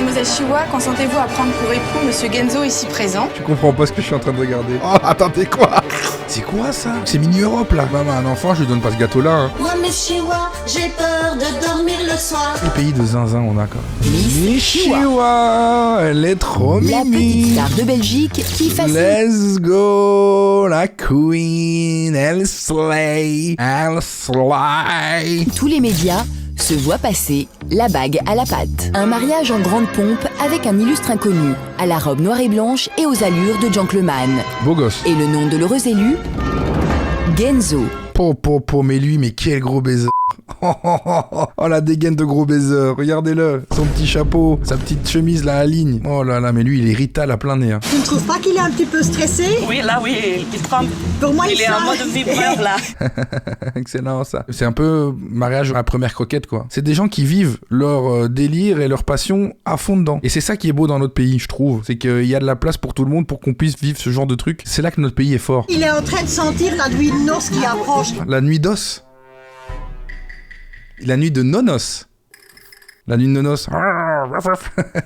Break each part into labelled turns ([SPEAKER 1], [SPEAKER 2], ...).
[SPEAKER 1] Mademoiselle Chihuahua, consentez-vous à prendre pour époux Monsieur Genzo ici présent?
[SPEAKER 2] Tu comprends pas ce que je suis en train de regarder. Oh, attendez, quoi? C'est quoi ça? C'est mini Europe là. Maman, un enfant, je lui donne pas ce gâteau là. Hein.
[SPEAKER 3] Moi, Miss Chihuahua, j'ai peur de dormir le soir.
[SPEAKER 2] Quel pays de zinzin on a quoi.
[SPEAKER 4] Miss
[SPEAKER 2] Chihuahua, elle est trop
[SPEAKER 4] La
[SPEAKER 2] mimi.
[SPEAKER 4] petite star de Belgique qui fascine
[SPEAKER 2] Let's go, la queen, elle slay,
[SPEAKER 4] tous les médias, se voit passer la bague à la patte. Un mariage en grande pompe avec un illustre inconnu, à la robe noire et blanche et aux allures de gentleman.
[SPEAKER 2] Beau gosse.
[SPEAKER 4] Et le nom de l'heureux élu, Genzo.
[SPEAKER 2] Mais lui, mais quel gros baiser. Oh la dégaine de gros baiser, regardez-le, son petit chapeau, sa petite chemise là à ligne. Oh là là, mais lui il est Rital à plein nez. Hein.
[SPEAKER 5] Tu ne trouves pas qu'il est un petit peu stressé?
[SPEAKER 6] Oui, là, oui, il tremble.
[SPEAKER 5] Pour moi,
[SPEAKER 6] Il est en mode vibreur, là.
[SPEAKER 2] Excellent ça. C'est un peu mariage à la première croquette quoi. C'est des gens qui vivent leur délire et leur passion à fond dedans. Et c'est ça qui est beau dans notre pays, je trouve. C'est qu'il y a de la place pour tout le monde pour qu'on puisse vivre ce genre de truc. C'est là que notre pays est fort.
[SPEAKER 5] Il est en train de sentir la nuit de noces qui approche.
[SPEAKER 2] La nuit d'os. La nuit de nonos. La nuit de nonos.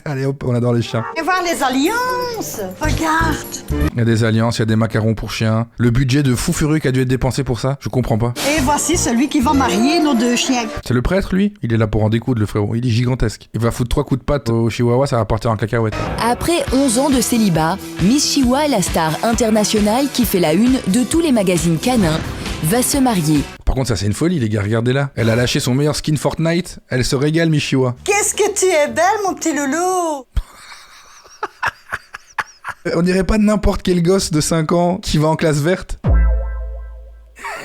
[SPEAKER 2] Allez hop, on adore les chiens.
[SPEAKER 5] Et voir les alliances. Regarde.
[SPEAKER 2] Il y a des alliances, il y a des macarons pour chiens. Le budget de fou furieux qui a dû être dépensé pour ça, je comprends pas.
[SPEAKER 5] Et voici celui qui va marier nos deux chiens.
[SPEAKER 2] C'est le prêtre, lui? Il est là pour en découdre, le frérot. Il est gigantesque. Il va foutre 3 coups de patte au chihuahua, ça va partir en cacahuète.
[SPEAKER 4] Après 11 ans de célibat, Miss Chihuahua est la star internationale qui fait la une de tous les magazines canins, va se marier.
[SPEAKER 2] Par contre, ça c'est une folie, les gars, regardez-là. Elle a lâché son meilleur skin Fortnite, elle se régale, Miss Chihuahua.
[SPEAKER 5] Qu'est-ce que tu es belle, mon petit loulou.
[SPEAKER 2] On dirait pas de n'importe quel gosse de 5 ans qui va en classe verte.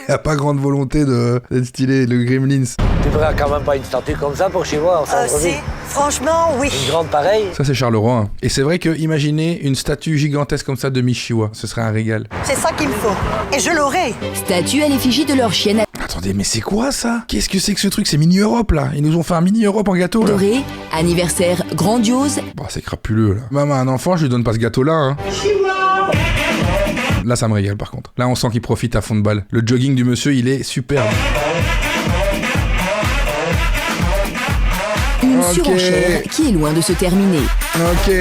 [SPEAKER 2] Il a pas grande volonté d'être stylé, le Gremlins.
[SPEAKER 7] Tu verras quand même pas une statue comme ça pour chez moi en centre-ville.
[SPEAKER 5] Franchement, oui.
[SPEAKER 7] Une grande pareille.
[SPEAKER 2] Ça c'est Charleroi. Hein. Et c'est vrai que imaginez une statue gigantesque comme ça de Miss Chihuahua, ce serait un régal.
[SPEAKER 5] C'est ça qu'il me faut. Et je l'aurai.
[SPEAKER 4] Statue à l'effigie de leur chienne
[SPEAKER 2] Attendez, mais c'est quoi ça? Qu'est-ce que c'est que ce truc? C'est mini Europe là. Ils nous ont fait un mini Europe en gâteau là.
[SPEAKER 4] adorée, anniversaire grandiose.
[SPEAKER 2] Bah c'est crapuleux là. Maman, un enfant, je lui donne pas ce gâteau là. Hein. Là ça me régale par contre. Là on sent qu'il profite à fond de balle. Le jogging du monsieur il est superbe.
[SPEAKER 4] Une
[SPEAKER 2] Ok.
[SPEAKER 4] surenchère qui est loin de se terminer.
[SPEAKER 2] Ok.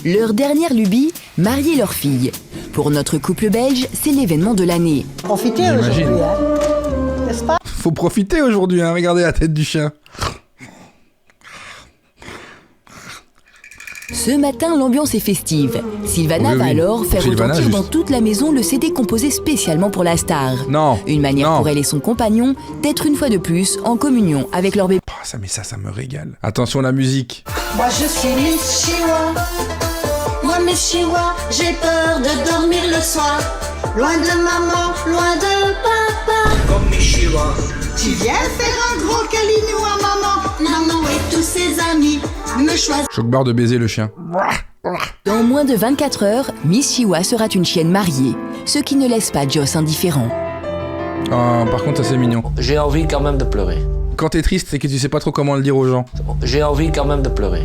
[SPEAKER 4] Leur dernière lubie, marier leur fille. Pour notre couple belge, c'est l'événement de l'année.
[SPEAKER 5] Profitez
[SPEAKER 2] J'imagine.
[SPEAKER 5] aujourd'hui, hein. N'est-ce pas?
[SPEAKER 2] Faut profiter aujourd'hui, hein. Regardez la tête du chien.
[SPEAKER 4] Ce matin, l'ambiance est festive. Sylvana
[SPEAKER 2] Oui,
[SPEAKER 4] va
[SPEAKER 2] oui.
[SPEAKER 4] alors faire
[SPEAKER 2] Sylvana,
[SPEAKER 4] retentir
[SPEAKER 2] juste.
[SPEAKER 4] dans toute la maison le CD composé spécialement pour la star.
[SPEAKER 2] Non.
[SPEAKER 4] Une manière
[SPEAKER 2] Non.
[SPEAKER 4] pour elle et son compagnon d'être une fois de plus en communion avec leur bébé.
[SPEAKER 2] Oh, ça, mais ça me régale. Attention la musique.
[SPEAKER 3] Moi, je suis Miss Chihuahua. Moi, Miss Chihuahua, j'ai peur de dormir le soir. Loin de maman, loin de papa.
[SPEAKER 8] Comme Miss Chihuahua.
[SPEAKER 5] Tu viens faire un gros câlinou à maman.
[SPEAKER 3] Maman et tous ses amis me choisissent.
[SPEAKER 2] Choc barre de baiser le chien.
[SPEAKER 4] Dans moins de 24 heures, Miss Chihuahua sera une chienne mariée, ce qui ne laisse pas Joss indifférent.
[SPEAKER 2] Ah, par contre ça c'est mignon.
[SPEAKER 7] J'ai envie quand même de pleurer.
[SPEAKER 2] Quand t'es triste, c'est que tu sais pas trop comment le dire aux gens.
[SPEAKER 7] J'ai envie quand même de pleurer.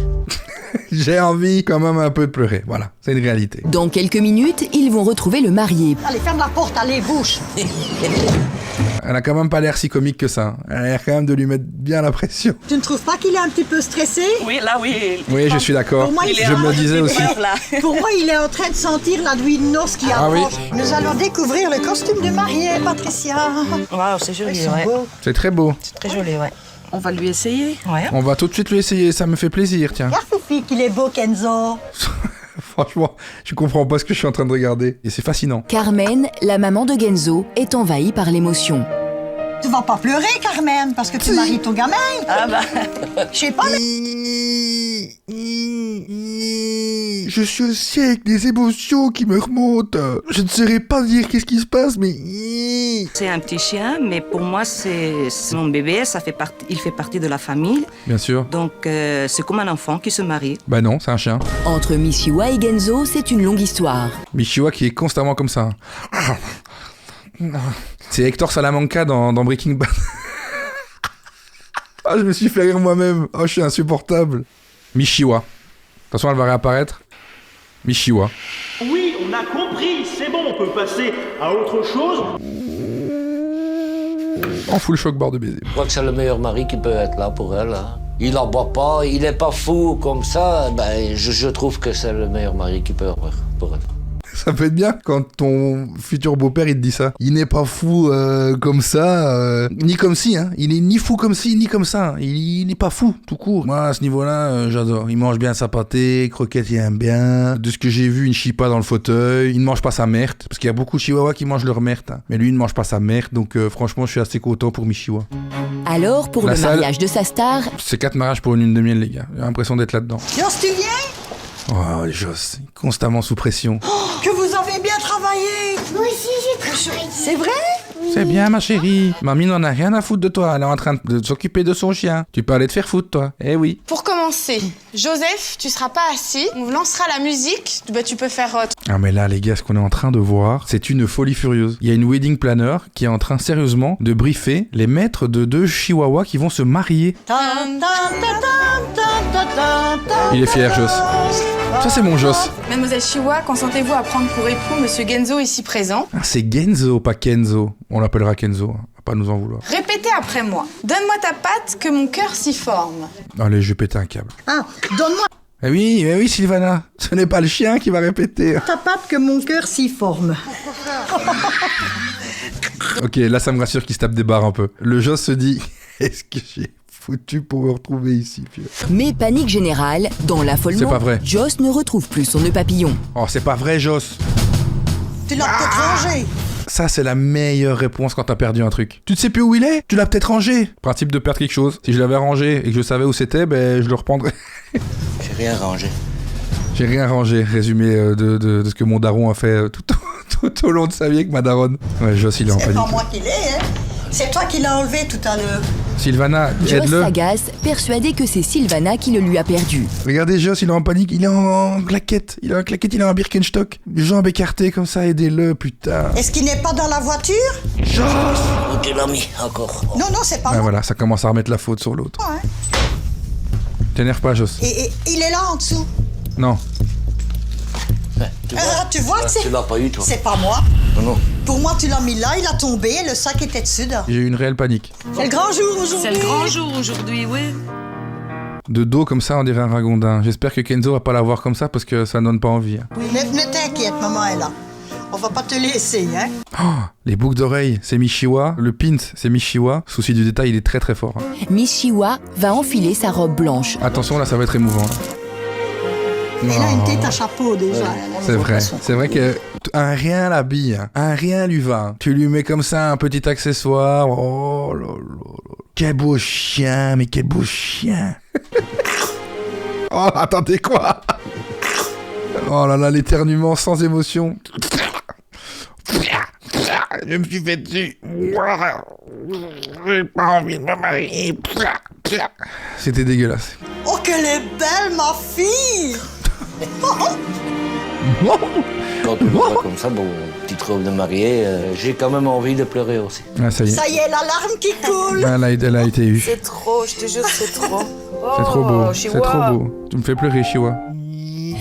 [SPEAKER 2] J'ai envie quand même un peu de pleurer. Voilà, c'est une réalité.
[SPEAKER 4] Dans quelques minutes, ils vont retrouver le marié.
[SPEAKER 5] Allez, ferme la porte, allez, bouche.
[SPEAKER 2] Elle a quand même pas l'air si comique que ça. Elle a l'air quand même de lui mettre bien la pression.
[SPEAKER 5] Tu ne trouves pas qu'il est un petit peu stressé?
[SPEAKER 6] Oui, là, oui.
[SPEAKER 2] Oui, je suis d'accord.
[SPEAKER 5] Pour moi, il est
[SPEAKER 2] Je
[SPEAKER 6] en
[SPEAKER 2] me le
[SPEAKER 6] mode
[SPEAKER 2] disais aussi.
[SPEAKER 6] vibreur, là.
[SPEAKER 5] Pour moi, il est en train de sentir la nuit de noces qui
[SPEAKER 2] Ah oui.
[SPEAKER 5] approche. Nous allons découvrir le costume de mariée, Patricia.
[SPEAKER 6] Waouh, c'est joli,
[SPEAKER 5] Ils sont
[SPEAKER 6] ouais.
[SPEAKER 5] beaux.
[SPEAKER 2] C'est très beau.
[SPEAKER 6] C'est très joli, ouais. On va lui essayer. Ouais.
[SPEAKER 2] On va tout de suite lui essayer, ça me fait plaisir, tiens.
[SPEAKER 5] Regarde, Fifi, qu'il est beau, Kenzo.
[SPEAKER 2] Franchement, je comprends pas ce que je suis en train de regarder. Et c'est fascinant.
[SPEAKER 4] Carmen, la maman de Genzo, est envahie par l'émotion.
[SPEAKER 5] Tu vas pas pleurer, Carmen, parce que tu maries ton gamin.
[SPEAKER 6] Ah bah,
[SPEAKER 5] Je sais pas, mais...
[SPEAKER 2] Je suis aussi avec des émotions qui me remontent. Je ne saurais pas dire qu'est-ce qui se passe, mais...
[SPEAKER 6] c'est un petit chien, mais pour moi, c'est mon bébé. Il fait partie de la famille.
[SPEAKER 2] Bien sûr.
[SPEAKER 6] Donc, c'est comme un enfant qui se marie.
[SPEAKER 2] Bah non, c'est un chien.
[SPEAKER 4] Entre Miss Chihuahua et Genzo, c'est une longue histoire.
[SPEAKER 2] Michiwa qui est constamment comme ça. C'est Hector Salamanca dans Breaking Bad. Ah, je me suis fait rire moi-même. Oh, je suis insupportable. Michiwa. De toute façon, elle va réapparaître. Michiwa.
[SPEAKER 8] Oui, on a compris, c'est bon, on peut passer à autre chose.
[SPEAKER 2] En full choc barre de baiser.
[SPEAKER 7] Je crois que c'est le meilleur mari qui peut être là pour elle. Hein. Il n'en boit pas, il n'est pas fou comme ça. Ben, je trouve que c'est le meilleur mari qu'il peut avoir pour elle.
[SPEAKER 2] Ça peut être bien quand ton futur beau-père il te dit ça. Il n'est pas fou comme ça, ni comme si, hein. Il est ni fou comme si, ni comme ça. Il n'est pas fou, tout court. Moi, à ce niveau-là, j'adore. Il mange bien sa pâtée, croquette, il aime bien. De ce que j'ai vu, il ne chie pas dans le fauteuil. Il ne mange pas sa merde. Parce qu'il y a beaucoup de chihuahuas qui mangent leur merde. Hein. Mais lui, il ne mange pas sa merde. Donc, franchement, je suis assez content pour mes chihuahuas.
[SPEAKER 4] Alors, pour
[SPEAKER 2] La
[SPEAKER 4] le
[SPEAKER 2] salle.
[SPEAKER 4] mariage de sa star,
[SPEAKER 2] C'est 4 mariages pour une lune de miel, les gars. J'ai l'impression d'être là-dedans.
[SPEAKER 5] Joss, tu viens?
[SPEAKER 2] Oh, les Joss, constamment sous pression.
[SPEAKER 5] Que vous avez bien travaillé.
[SPEAKER 3] Moi aussi, j'ai travaillé.
[SPEAKER 5] C'est vrai?
[SPEAKER 2] C'est bien, ma chérie. Mamie n'en a rien à foutre de toi. Elle est en train de s'occuper de son chien. Tu peux aller te faire foutre, toi. Eh oui.
[SPEAKER 1] Pour commencer, Joseph, tu seras pas assis. On lancera la musique. Bah, tu peux faire...
[SPEAKER 2] Ah mais là les gars, ce qu'on est en train de voir, c'est une folie furieuse. Il y a une wedding planner qui est en train sérieusement de briefer les maîtres de 2 chihuahuas qui vont se marier. Il est fier, Joss. Ça c'est mon Joss.
[SPEAKER 1] Mademoiselle Chihuahua, consentez-vous à prendre pour époux Monsieur Genzo ici présent?
[SPEAKER 2] Ah, c'est Genzo, pas Kenzo. On l'appellera Kenzo, hein. Va pas nous en vouloir.
[SPEAKER 1] Répétez après moi. Donne-moi ta patte que mon cœur s'y forme.
[SPEAKER 2] Allez, je vais péter un câble.
[SPEAKER 5] Ah, donne-moi
[SPEAKER 2] Eh oui, Sylvana. Ce n'est pas le chien qui va répéter.
[SPEAKER 5] ta patte que mon cœur s'y forme.
[SPEAKER 2] Ok, là ça me rassure qu'il se tape des barres un peu. Le Joss se dit, est-ce que j'ai foutu pour me retrouver ici, puis...
[SPEAKER 4] mais panique générale, dans
[SPEAKER 2] C'est
[SPEAKER 4] l'affolement,
[SPEAKER 2] pas vrai.
[SPEAKER 4] Joss ne retrouve plus son nœud papillon.
[SPEAKER 2] Oh, c'est pas vrai, Joss.
[SPEAKER 5] Tu l'as peut-être rangé.
[SPEAKER 2] Ça, c'est la meilleure réponse quand t'as perdu un truc. Tu ne sais plus où il est? Tu l'as peut-être rangé. Principe de perdre quelque chose. Si je l'avais rangé et que je savais où c'était, ben je le reprendrais.
[SPEAKER 7] J'ai rien rangé.
[SPEAKER 2] J'ai rien rangé. Résumé de ce que mon daron a fait tout au long de sa vie avec ma daronne. Ouais, Joss, il est en
[SPEAKER 5] C'est
[SPEAKER 2] panique.
[SPEAKER 5] pas moi qui l'ai, hein. C'est toi qui l'as enlevé tout à l'heure.
[SPEAKER 2] Sylvana,
[SPEAKER 4] Joss
[SPEAKER 2] aide-le.
[SPEAKER 4] s'agace, persuadé que c'est Sylvana qui le lui a perdu.
[SPEAKER 2] Regardez, Joss, il est en panique. Il est en claquette. Il est en claquette, il est en Birkenstock. Les jambes écartées comme ça, aidez-le, putain.
[SPEAKER 5] Est-ce qu'il n'est pas dans la voiture?
[SPEAKER 2] Joss!
[SPEAKER 7] Où tu l'as mis encore?
[SPEAKER 5] Non, c'est pas
[SPEAKER 2] Ouais,
[SPEAKER 5] moi.
[SPEAKER 2] voilà, ça commence à remettre la faute sur l'autre.
[SPEAKER 5] Ouais.
[SPEAKER 2] T'énerve pas, Joss.
[SPEAKER 5] Et il est là en dessous.
[SPEAKER 2] Non.
[SPEAKER 5] Tu vois que
[SPEAKER 7] Tu l'as pas eu, toi?
[SPEAKER 5] c'est pas moi.
[SPEAKER 7] Non.
[SPEAKER 5] Pour moi, tu l'as mis là, il a tombé, le sac était dessus. là.
[SPEAKER 2] J'ai eu une réelle panique.
[SPEAKER 5] C'est le grand jour aujourd'hui.
[SPEAKER 6] C'est le grand jour aujourd'hui, oui.
[SPEAKER 2] De dos comme ça, on dirait un ragondin. J'espère que Kenzo va pas l'avoir comme ça parce que ça donne pas envie. Hein.
[SPEAKER 5] Ne t'inquiète, maman est là. On va pas te laisser, hein.
[SPEAKER 2] Oh, les boucles d'oreilles, c'est Michiwa. Le pint, c'est Michiwa. Souci du détail, il est très très fort. Hein.
[SPEAKER 4] Miss Chihuahua va enfiler sa robe blanche.
[SPEAKER 2] Attention, là, ça va être émouvant. Là.
[SPEAKER 5] Il a une tête à chapeau déjà.
[SPEAKER 2] C'est vrai. C'est vrai que un rien l'habille. Hein. Un rien lui va. Tu lui mets comme ça un petit accessoire. Oh là là là. Quel beau chien, mais quel beau chien. Oh, attendez quoi? Oh là là, l'éternuement sans émotion. Je me suis fait dessus. J'ai pas envie de me marier. C'était dégueulasse.
[SPEAKER 5] Oh, qu'elle est belle, ma fille.
[SPEAKER 7] Quand tu me vois comme ça, bon, petite robe de mariée, j'ai quand même envie de pleurer aussi.
[SPEAKER 2] Ah, ça y est.
[SPEAKER 5] Ça y est, la larme qui coule.
[SPEAKER 2] Ah, elle a été eue.
[SPEAKER 6] C'est trop, je te jure, c'est trop.
[SPEAKER 2] C'est trop beau. C'est trop beau. Tu me fais pleurer, Chihuahua.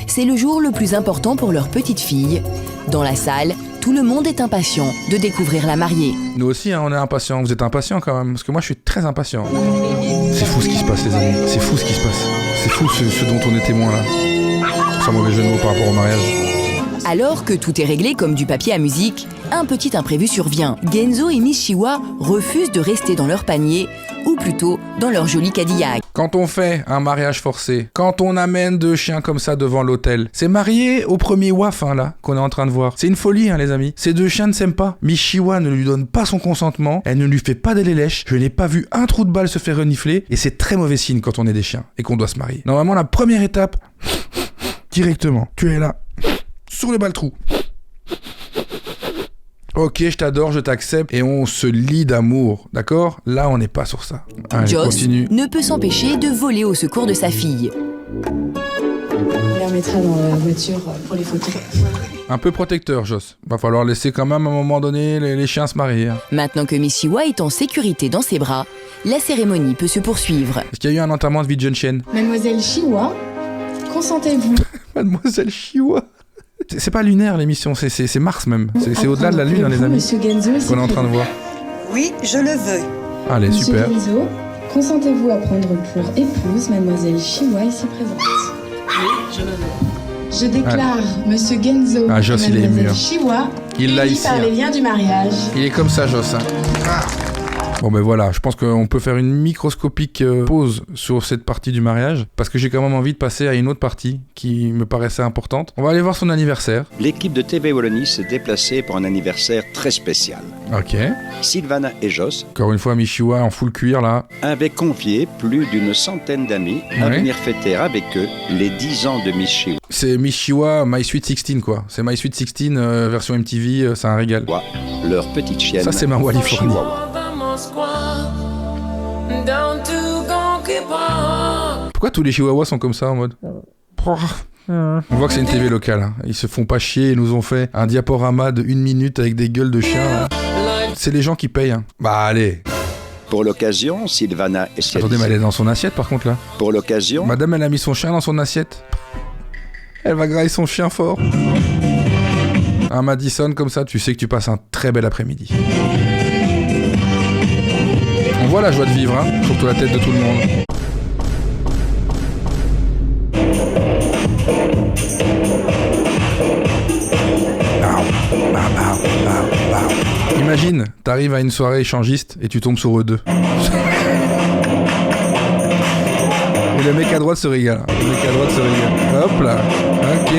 [SPEAKER 4] C'est le jour le plus important pour leur petite fille. Dans la salle, tout le monde est impatient de découvrir la mariée.
[SPEAKER 2] Nous aussi, hein, on est impatients. Vous êtes impatients quand même, parce que moi, je suis très impatient. C'est fou ce qui se passe, les amis. C'est fou ce qui se passe. C'est fou ce dont on est témoin là. Sans mauvais jeu de mots par rapport au mariage.
[SPEAKER 4] Alors que tout est réglé comme du papier à musique, un petit imprévu survient. Genzo et Miss Chihuahua refusent de rester dans leur panier, ou plutôt dans leur joli Cadillac.
[SPEAKER 2] Quand on fait un mariage forcé, quand on amène 2 chiens comme ça devant l'hôtel, c'est marié au premier waf hein, là qu'on est en train de voir. C'est une folie hein, les amis. Ces 2 chiens ne s'aiment pas. Miss Chihuahua ne lui donne pas son consentement, elle ne lui fait pas des lèches. Je n'ai pas vu un trou de balle se faire renifler et c'est très mauvais signe quand on est des chiens et qu'on doit se marier. Normalement la première étape, directement, tu es là, sur le bal-trou. Ok, je t'adore, je t'accepte et on se lie d'amour, d'accord? Là, on n'est pas sur ça. Allez,
[SPEAKER 4] Joss
[SPEAKER 2] continue.
[SPEAKER 4] ne peut s'empêcher de voler au secours de sa fille.
[SPEAKER 1] On la mettra dans la voiture pour les photos.
[SPEAKER 2] Un peu protecteur, Joss. Va falloir laisser quand même à un moment donné les chiens se marier. Hein.
[SPEAKER 4] Maintenant que Miss Chihuahua est en sécurité dans ses bras, la cérémonie peut se poursuivre.
[SPEAKER 2] Est-ce qu'il y a eu un enterrement de vie de jeune chienne?
[SPEAKER 1] Mademoiselle Chihuahua, consentez-vous?
[SPEAKER 2] Mademoiselle Chihuahua. C'est pas lunaire l'émission, c'est Mars même. C'est au-delà de la lune, hein, les amis.
[SPEAKER 1] Monsieur Genzo ici
[SPEAKER 2] Qu'on est en train de voir.
[SPEAKER 5] Oui, je le veux.
[SPEAKER 2] Allez,
[SPEAKER 1] Monsieur
[SPEAKER 2] super.
[SPEAKER 1] Genzo,
[SPEAKER 9] Consentez-vous à prendre pour épouse mademoiselle Chiwa ici présente?
[SPEAKER 6] Oui, je le veux.
[SPEAKER 9] Je déclare Monsieur Genzo
[SPEAKER 2] Ah, Joss, il est ému,
[SPEAKER 9] mademoiselle
[SPEAKER 2] hein.
[SPEAKER 9] Chiwa
[SPEAKER 2] Il l'a
[SPEAKER 9] unis
[SPEAKER 2] ici,
[SPEAKER 9] par
[SPEAKER 2] hein.
[SPEAKER 9] les liens du mariage.
[SPEAKER 2] Il est comme ça, Joss. Hein. Bon ben voilà, je pense qu'on peut faire une microscopique pause sur cette partie du mariage, parce que j'ai quand même envie de passer à une autre partie qui me paraissait importante. On va aller voir son anniversaire.
[SPEAKER 10] L'équipe de TV Wallonie s'est déplacée pour un anniversaire très spécial.
[SPEAKER 2] Ok.
[SPEAKER 10] Sylvana et Joss
[SPEAKER 2] Encore une fois, Michiwa en full cuir là.
[SPEAKER 10] avaient convié plus d'une centaine d'amis à
[SPEAKER 2] Ouais.
[SPEAKER 10] venir fêter avec eux les 10 ans de Miss Chiwa.
[SPEAKER 2] C'est Michiwa My Sweet 16 quoi. C'est My Sweet 16 version MTV, c'est un régal.
[SPEAKER 10] Leur petite chienne.
[SPEAKER 2] Ça c'est ma Walifornie.
[SPEAKER 10] Chihuahua.
[SPEAKER 2] Pourquoi tous les chihuahuas sont comme ça en mode... On voit que c'est une TV locale. Hein. Ils se font pas chier, ils nous ont fait un diaporama de 1 minute avec des gueules de chiens. Là. C'est les gens qui payent. Hein. Bah allez.
[SPEAKER 10] Pour l'occasion, Sylvana et
[SPEAKER 2] Attendez, mais elle est dans son assiette par contre là.
[SPEAKER 10] Pour l'occasion,
[SPEAKER 2] Madame, elle a mis son chien dans son assiette. Elle va grailler son chien fort. Un Madison comme ça, tu sais que tu passes un très bel après-midi. On voit la joie de vivre, hein, surtout la tête de tout le monde. Imagine, t'arrives à une soirée échangiste et tu tombes sur eux deux. Et le mec à droite se régale. Le mec à droite se régale. Hop là. Ok.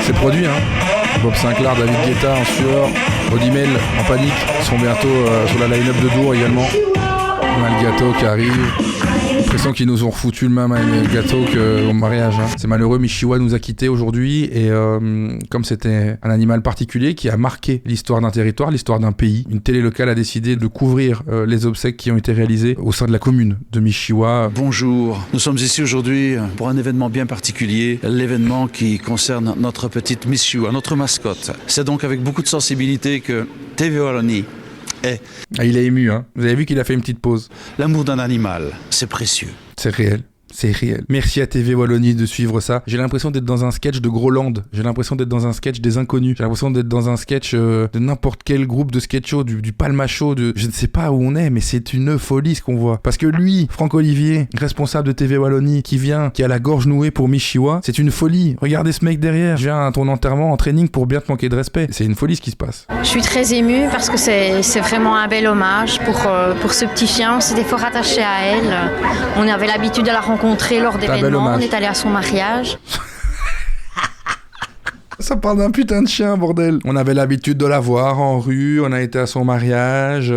[SPEAKER 2] C'est produit, hein. Bob Sinclair, David Guetta en sueur, Odimel en panique. Ils sont bientôt sur la line-up de Dour également. On a le gâteau qui arrive. J'ai l'impression qu'ils nous ont refoutu le même gâteau qu'au mariage. Hein. C'est malheureux, Michiwa nous a quittés aujourd'hui. Et comme c'était un animal particulier qui a marqué l'histoire d'un territoire, l'histoire d'un pays, une télé locale a décidé de couvrir les obsèques qui ont été réalisées au sein de la commune de Michiwa.
[SPEAKER 11] Bonjour, nous sommes ici aujourd'hui pour un événement bien particulier, l'événement qui concerne notre petite Michiwa, notre mascotte. C'est donc avec beaucoup de sensibilité que TV Wallonie est...
[SPEAKER 2] Ah, il est ému, hein. Vous avez vu qu'il a fait une petite pause.
[SPEAKER 11] L'amour d'un animal, c'est précieux.
[SPEAKER 2] C'est réel. C'est réel. Merci à TV Wallonie de suivre ça. J'ai l'impression d'être dans un sketch de Groland. J'ai l'impression d'être dans un sketch des Inconnus. J'ai l'impression d'être dans un sketch de n'importe quel groupe de sketch show, du Palma Show, je ne sais pas où on est, mais c'est une folie ce qu'on voit. Parce que lui, Franck Olivier, responsable de TV Wallonie, qui a la gorge nouée pour Michiwa, c'est une folie. Regardez ce mec derrière. Je viens à ton enterrement en training pour bien te manquer de respect. C'est une folie ce qui se passe.
[SPEAKER 12] Je suis très émue parce que c'est vraiment un bel hommage pour ce petit chien. On s'était fort attaché à elle. On avait l'habitude de la rencontrer lors d'événements. On est allé à son mariage.
[SPEAKER 2] Ça parle d'un putain de chien, bordel. On avait l'habitude de la voir en rue, on a été à son mariage,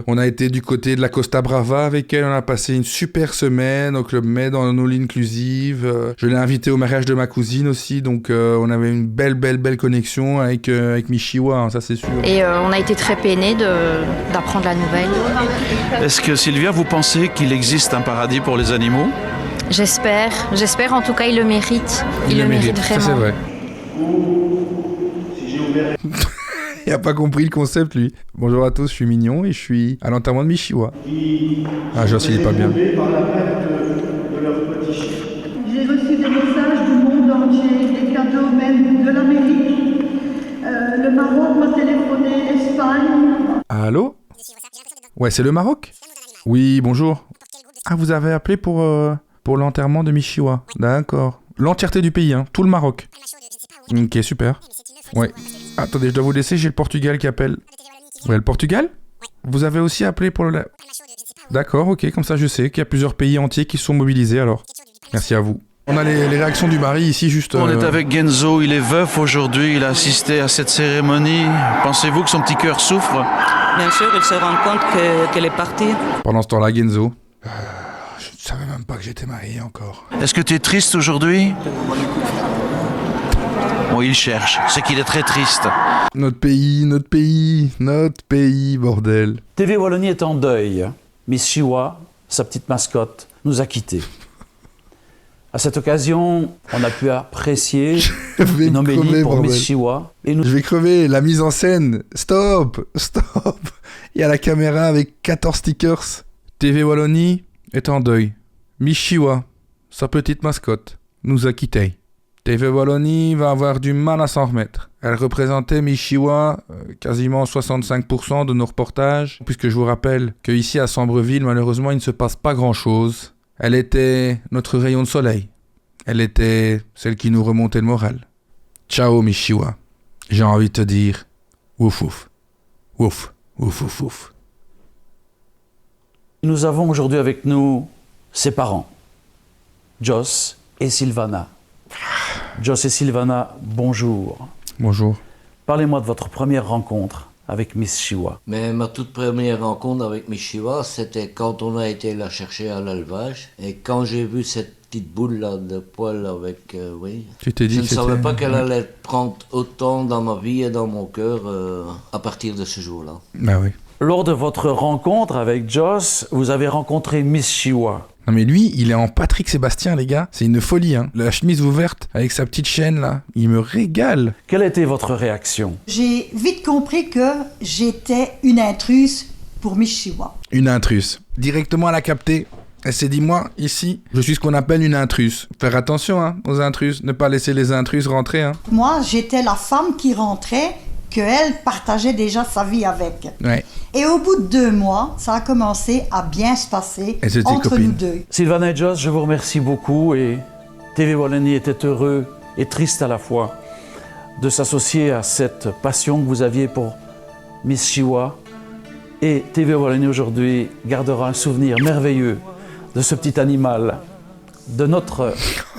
[SPEAKER 2] on a été du côté de la Costa Brava avec elle, on a passé une super semaine au Club Med, dans nos lignes inclusives. Je l'ai invité au mariage de ma cousine aussi, donc on avait une belle connexion avec Michiwa, hein, ça c'est sûr.
[SPEAKER 12] Et on a été très peinés d'apprendre la nouvelle.
[SPEAKER 11] Est-ce que Sylvia, vous pensez qu'il existe un paradis pour les animaux ?
[SPEAKER 12] J'espère en tout cas, il le mérite. Il le mérite vraiment.
[SPEAKER 2] Ça c'est vrai. Il a pas compris le concept lui. Bonjour à tous, je suis Mignon et je suis à l'enterrement de Michiwa. Ah, Joss, il est pas bien.
[SPEAKER 13] J'ai reçu des messages du monde entier, des cadeaux même de l'Amérique. Le Maroc m'a téléphoné, l'Espagne.
[SPEAKER 2] Allô ? Ouais, c'est le Maroc ? Oui, bonjour. Ah, vous avez appelé pour l'enterrement de Michiwa. D'accord. L'entièreté du pays, hein, tout le Maroc. Ok, super. Ouais. Attendez, je dois vous laisser, j'ai le Portugal qui appelle. Ouais, le Portugal ? Vous avez aussi appelé pour le... D'accord, ok, comme ça je sais qu'il y a plusieurs pays entiers qui se sont mobilisés alors. Merci à vous. On a les réactions du mari ici juste...
[SPEAKER 11] On est avec Genzo, il est veuf aujourd'hui, il a assisté à cette cérémonie. Pensez-vous que son petit cœur souffre ?
[SPEAKER 6] Bien sûr, il se rend compte qu'elle est partie.
[SPEAKER 2] Pendant ce temps-là, Genzo... je ne savais même pas que j'étais marié encore.
[SPEAKER 11] Est-ce que tu es triste aujourd'hui ? Bon, il cherche, c'est qu'il est très triste.
[SPEAKER 2] Notre pays, bordel.
[SPEAKER 11] TV Wallonie est en deuil. Miss Chiwa, sa petite mascotte, nous a quittés. À cette occasion, on a pu apprécier une homélie pour Miss Chiwa. Je
[SPEAKER 2] vais crever, la mise en scène. Stop. Il y a la caméra avec 14 stickers. TV Wallonie est en deuil. Miss Chiwa, sa petite mascotte, nous a quittés. TV Wallonie va avoir du mal à s'en remettre. Elle représentait Miss Chihuahua quasiment 65% de nos reportages, puisque je vous rappelle qu'ici à Sambreville, malheureusement, il ne se passe pas grand-chose. Elle était notre rayon de soleil. Elle était celle qui nous remontait le moral. Ciao Miss Chihuahua. J'ai envie de te dire ouf ouf. Ouf, ouf, ouf, ouf.
[SPEAKER 11] Nous avons aujourd'hui avec nous ses parents, Joss et Sylvana. Joss et Sylvana, bonjour.
[SPEAKER 2] Bonjour.
[SPEAKER 11] Parlez-moi de votre première rencontre avec Miss Chihuahua.
[SPEAKER 7] Mais ma toute première rencontre avec Miss Chihuahua, c'était quand on a été la chercher à l'élevage. Et quand j'ai vu cette petite boule là de poil avec... oui.
[SPEAKER 2] Tu t'es dit
[SPEAKER 7] je
[SPEAKER 2] que
[SPEAKER 7] ne savais pas qu'elle allait prendre autant dans ma vie et dans mon cœur à partir de ce jour-là.
[SPEAKER 2] Bah oui.
[SPEAKER 11] Lors de votre rencontre avec Joss, vous avez rencontré Miss Chihuahua.
[SPEAKER 2] Non mais lui, il est en Patrick Sébastien, les gars. C'est une folie, hein. La chemise ouverte, avec sa petite chaîne, là. Il me régale.
[SPEAKER 11] Quelle a été votre réaction?
[SPEAKER 5] J'ai vite compris que j'étais une intruse pour Miss Chihuahua.
[SPEAKER 2] Une intruse. Directement, elle a capté. Elle s'est dit, moi, ici, je suis ce qu'on appelle une intruse. Faire attention, hein, aux intruses. Ne pas laisser les intruses rentrer, hein.
[SPEAKER 5] Moi, j'étais la femme qui rentrait, qu'elle partageait déjà sa vie avec.
[SPEAKER 2] Ouais.
[SPEAKER 5] Et au bout de 2 mois, ça a commencé à bien se passer entre nous deux.
[SPEAKER 11] Sylvana et Joss, je vous remercie beaucoup et TV Wallonie était heureux et triste à la fois de s'associer à cette passion que vous aviez pour Miss Chihuahua. Et TV Wallonie aujourd'hui gardera un souvenir merveilleux de ce petit animal, de notre...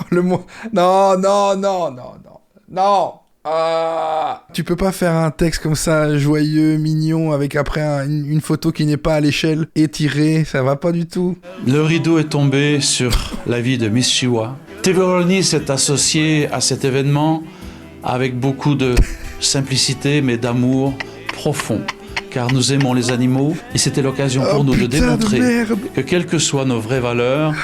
[SPEAKER 2] Le mot... Non, non, non, non, non, non. Ah. Tu peux pas faire un texte comme ça, joyeux, mignon, avec après une photo qui n'est pas à l'échelle, étirée, ça va pas du tout.
[SPEAKER 11] Le rideau est tombé sur la vie de Miss Chihuahua. TV Wallonie s'est associé à cet événement avec beaucoup de simplicité, mais d'amour profond. Car nous aimons les animaux, et c'était l'occasion pour nous de démontrer que quelles que soient nos vraies valeurs,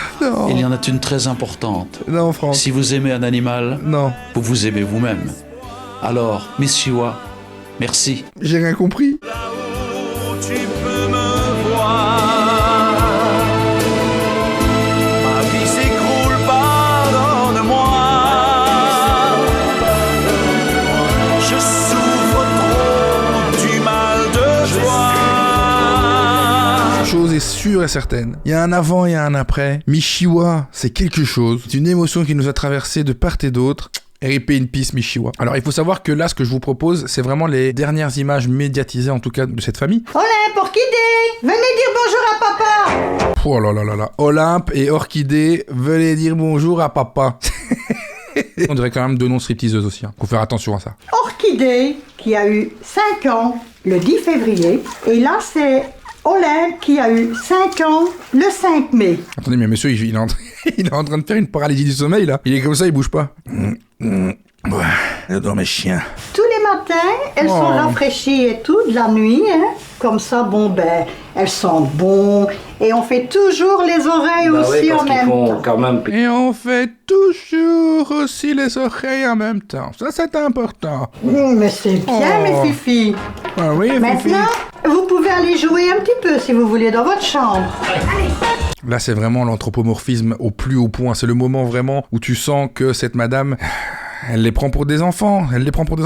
[SPEAKER 11] il y en a une très importante.
[SPEAKER 2] Non, Franck.
[SPEAKER 11] Si vous aimez un animal, vous vous aimez vous-même. Alors, Miss Chihuahua, merci.
[SPEAKER 2] J'ai rien compris.
[SPEAKER 8] Là-haut, tu peux me voir. Ma vie s'écroule, pardonne-moi. Je souffre trop du mal de joie.
[SPEAKER 2] Une chose est sûre et certaine. Il y a un avant et un après. Miss Chihuahua, c'est quelque chose. C'est une émotion qui nous a traversé de part et d'autre. RIP in peace, Miss Chihuahua. Alors, il faut savoir que là, ce que je vous propose, c'est vraiment les dernières images médiatisées, en tout cas, de cette famille.
[SPEAKER 5] Olympe, Orchidée, venez dire bonjour à papa.
[SPEAKER 2] Oh là là là là. Olympe et Orchidée, venez dire bonjour à papa. On dirait quand même 2 noms stripteaseuses aussi. Hein. Faut faire attention à ça.
[SPEAKER 5] Orchidée, qui a eu 5 ans le 10 février. Et là, c'est Olympe, qui a eu 5 ans le 5 mai.
[SPEAKER 2] Attendez, mais monsieur, il est en train de faire une paralysie du sommeil, là. Il est comme ça, il bouge pas. Ouais, j'adore mes chiens.
[SPEAKER 5] Tous les matins, elles sont rafraîchies et tout, de la nuit, hein. Comme ça, bon, ben, elles sentent bon. Et on fait toujours les oreilles aussi en même temps.
[SPEAKER 7] Quand même...
[SPEAKER 2] Et on fait toujours aussi les oreilles en même temps. Ça, c'est important.
[SPEAKER 5] Mais c'est bien, mes filles.
[SPEAKER 2] Ah oui,
[SPEAKER 5] maintenant, vous pouvez aller jouer un petit peu, si vous voulez, dans votre chambre. Allez.
[SPEAKER 2] Là, c'est vraiment l'anthropomorphisme au plus haut point. C'est le moment vraiment où tu sens que cette madame... Elle les prend pour des enfants,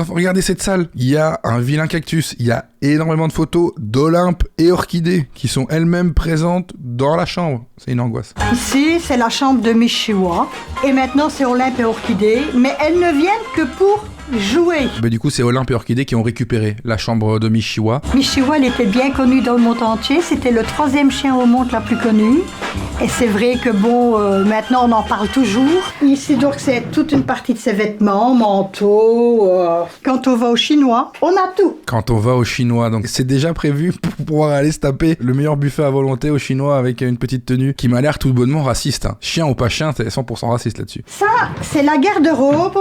[SPEAKER 2] Regardez cette salle. Il y a un vilain cactus. Il y a énormément de photos d'Olympe et Orchidée qui sont elles-mêmes présentes dans la chambre. C'est une angoisse.
[SPEAKER 5] Ici, c'est la chambre de Miss Chihuahua. Et maintenant, c'est Olympe et Orchidée. Mais elles ne viennent que pour jouer.
[SPEAKER 2] Bah, du coup, c'est Olympe et Orchidée qui ont récupéré la chambre de Miss Chihuahua.
[SPEAKER 5] Miss Chihuahua, elle était bien connue dans le monde entier. C'était le 3e chien au monde la plus connue. Et c'est vrai que bon, maintenant on en parle toujours. Ici donc c'est toute une partie de ses vêtements, manteaux. Quand on va au Chinois, on a tout.
[SPEAKER 2] Quand on va au Chinois, donc c'est déjà prévu pour pouvoir aller se taper le meilleur buffet à volonté au Chinois avec une petite tenue qui m'a l'air tout bonnement raciste. Hein. Chien ou pas chien, c'est 100% raciste là-dessus.
[SPEAKER 5] Ça, c'est la garde-robe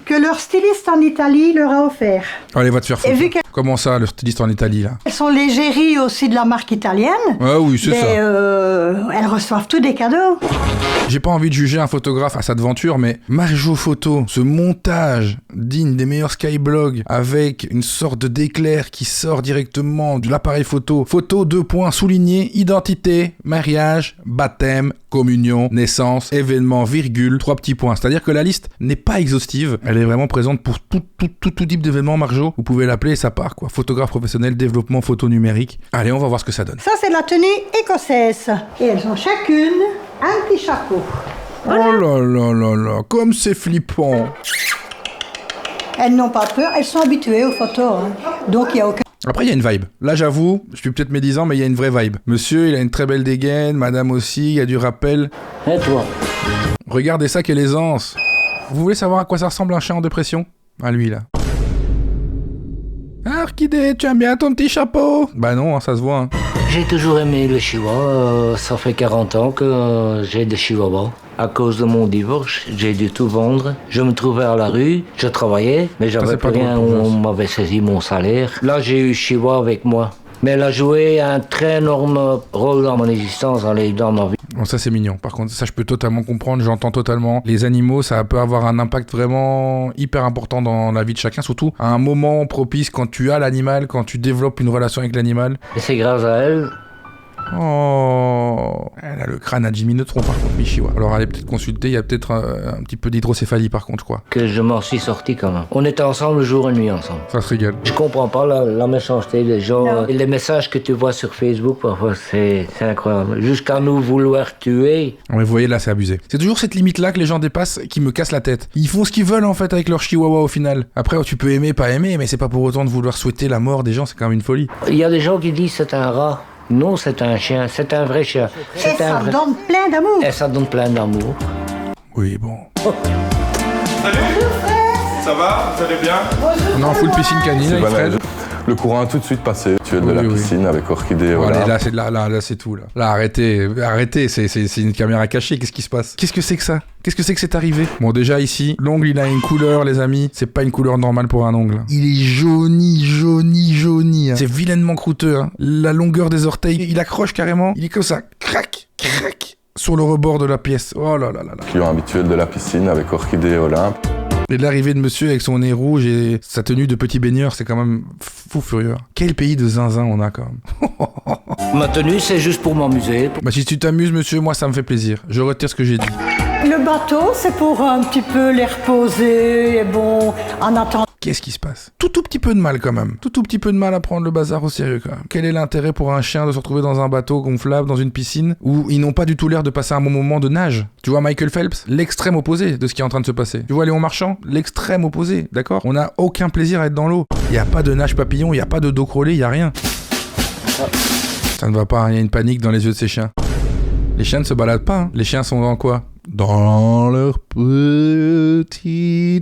[SPEAKER 5] que leur styliste en Italie leur a offert.
[SPEAKER 2] Allez, va te faire foutre. Comment ça, le styliste en Italie, là?
[SPEAKER 5] Elles sont l'égérie aussi de la marque italienne.
[SPEAKER 2] Ah oui, c'est ça.
[SPEAKER 5] Elles reçoivent tous des cadeaux.
[SPEAKER 2] J'ai pas envie de juger un photographe à sa devanture, mais Marjo Photo, ce montage digne des meilleurs skyblogs avec une sorte d'éclair qui sort directement de l'appareil photo. Photo 2 points soulignés, identité, mariage, baptême, communion, naissance, événement, virgule, 3 petits points. C'est-à-dire que la liste n'est pas exhaustive. Elle est vraiment présente pour tout type d'événement, Marjo. Vous pouvez l'appeler et ça part, quoi. Photographe professionnel, développement photo numérique. Allez, on va voir ce que ça donne.
[SPEAKER 5] Ça, c'est la tenue écossaise. Et elles ont chacune un petit chapeau.
[SPEAKER 2] Voilà. Oh là là là là, comme c'est flippant.
[SPEAKER 5] Elles n'ont pas peur, elles sont habituées aux photos. Hein. Donc, il n'y a aucun...
[SPEAKER 2] Après, il y a une vibe. Là, j'avoue, je suis peut-être médisant, mais il y a une vraie vibe. Monsieur, il a une très belle dégaine, madame aussi, il y a du rappel.
[SPEAKER 7] Et toi?
[SPEAKER 2] Regardez ça, quelle aisance. Vous voulez savoir à quoi ça ressemble un chien en dépression? À lui, là. Ah, Orchidée, tu aimes bien ton petit chapeau? Bah non, hein, ça se voit. Hein.
[SPEAKER 7] J'ai toujours aimé le chihuahua. Ça fait 40 ans que j'ai des chihuahuas. À cause de mon divorce, j'ai dû tout vendre. Je me trouvais à la rue, je travaillais, mais j'avais plus rien, on m'avait saisi mon salaire. Là, j'ai eu Chihuahua avec moi. Mais elle a joué un très énorme rôle dans mon existence, dans ma vie.
[SPEAKER 2] Bon, ça c'est mignon. Par contre, ça je peux totalement comprendre, j'entends totalement. Les animaux, ça peut avoir un impact vraiment hyper important dans la vie de chacun, surtout à un moment propice quand tu as l'animal, quand tu développes une relation avec l'animal.
[SPEAKER 7] Et c'est grâce à elle.
[SPEAKER 2] Oh, elle a le crâne à Jimmy Neutron par contre, Michiwa. Alors allez peut-être consulter, il y a peut-être un petit peu d'hydrocéphalie par contre, je crois.
[SPEAKER 7] Que je m'en suis sorti quand même. On était ensemble jour et nuit ensemble.
[SPEAKER 2] Ça se régale.
[SPEAKER 7] Je comprends pas la méchanceté des gens. Et les messages que tu vois sur Facebook, parfois, c'est incroyable. Jusqu'à nous vouloir tuer.
[SPEAKER 2] Mais vous voyez là, c'est abusé. C'est toujours cette limite-là que les gens dépassent qui me casse la tête. Ils font ce qu'ils veulent en fait avec leur chihuahua au final. Après, tu peux aimer, pas aimer, mais c'est pas pour autant de vouloir souhaiter la mort des gens, c'est quand même une folie.
[SPEAKER 7] Il y a des gens qui disent c'est un rat. Non, c'est un chien, c'est un vrai chien.
[SPEAKER 5] Et ça donne plein d'amour.
[SPEAKER 7] Et ça donne plein d'amour.
[SPEAKER 2] Oui, bon.
[SPEAKER 14] Oh. Salut. Ça va? Vous allez bien?
[SPEAKER 2] On est en full piscine canine avec Fred.
[SPEAKER 15] Le courant a tout de suite passé. Tu es de la piscine avec Orchidée.
[SPEAKER 2] Voilà. Là, c'est tout. Là, arrêtez. C'est une caméra cachée. Qu'est-ce qui se passe? Qu'est-ce que c'est que ça? Qu'est-ce que c'est que c'est arrivé? Bon, déjà ici, l'ongle, il a une couleur, les amis. C'est pas une couleur normale pour un ongle. Il est jauni. Hein. C'est vilainement croûteux. Hein. La longueur des orteils, il accroche carrément. Il est comme ça. Crac. Sur le rebord de la pièce. Oh là là là là.
[SPEAKER 15] Client habituel de la piscine avec Orchidée Olympe.
[SPEAKER 2] Et l'arrivée de monsieur avec son nez rouge et sa tenue de petit baigneur, c'est quand même fou furieux. Quel pays de zinzin on a quand même.
[SPEAKER 7] Ma tenue, c'est juste pour m'amuser.
[SPEAKER 2] Bah si tu t'amuses, monsieur, moi ça me fait plaisir. Je retire ce que j'ai dit.
[SPEAKER 5] Le bateau, c'est pour un petit peu les reposer, et bon, en attendant.
[SPEAKER 2] Qu'est-ce qui se passe? Tout petit peu de mal quand même. Tout petit peu de mal à prendre le bazar au sérieux quand même. Quel est l'intérêt pour un chien de se retrouver dans un bateau gonflable, dans une piscine, où ils n'ont pas du tout l'air de passer un bon moment de nage? Tu vois Michael Phelps, l'extrême opposé de ce qui est en train de se passer. Tu vois Léon Marchand, l'extrême opposé, d'accord? On n'a aucun plaisir à être dans l'eau. Il n'y a pas de nage papillon, il n'y a pas de dos crawlé, il n'y a rien. Ça ne va pas, il y a une panique dans les yeux de ces chiens. Les chiens ne se baladent pas, hein. Les chiens sont dans quoi? Dans leur petite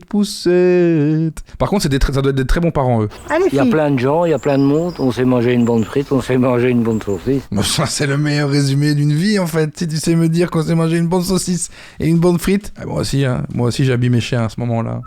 [SPEAKER 2] poussette. Par contre, ça doit être des très bons parents, eux.
[SPEAKER 7] Il y a plein de gens, il y a plein de monde. On sait manger une bonne frite, on sait manger une bonne saucisse.
[SPEAKER 2] Ça, c'est le meilleur résumé d'une vie, en fait. Si tu sais me dire qu'on sait manger une bonne saucisse et une bonne frite, moi aussi, j'habille mes chiens à ce moment-là.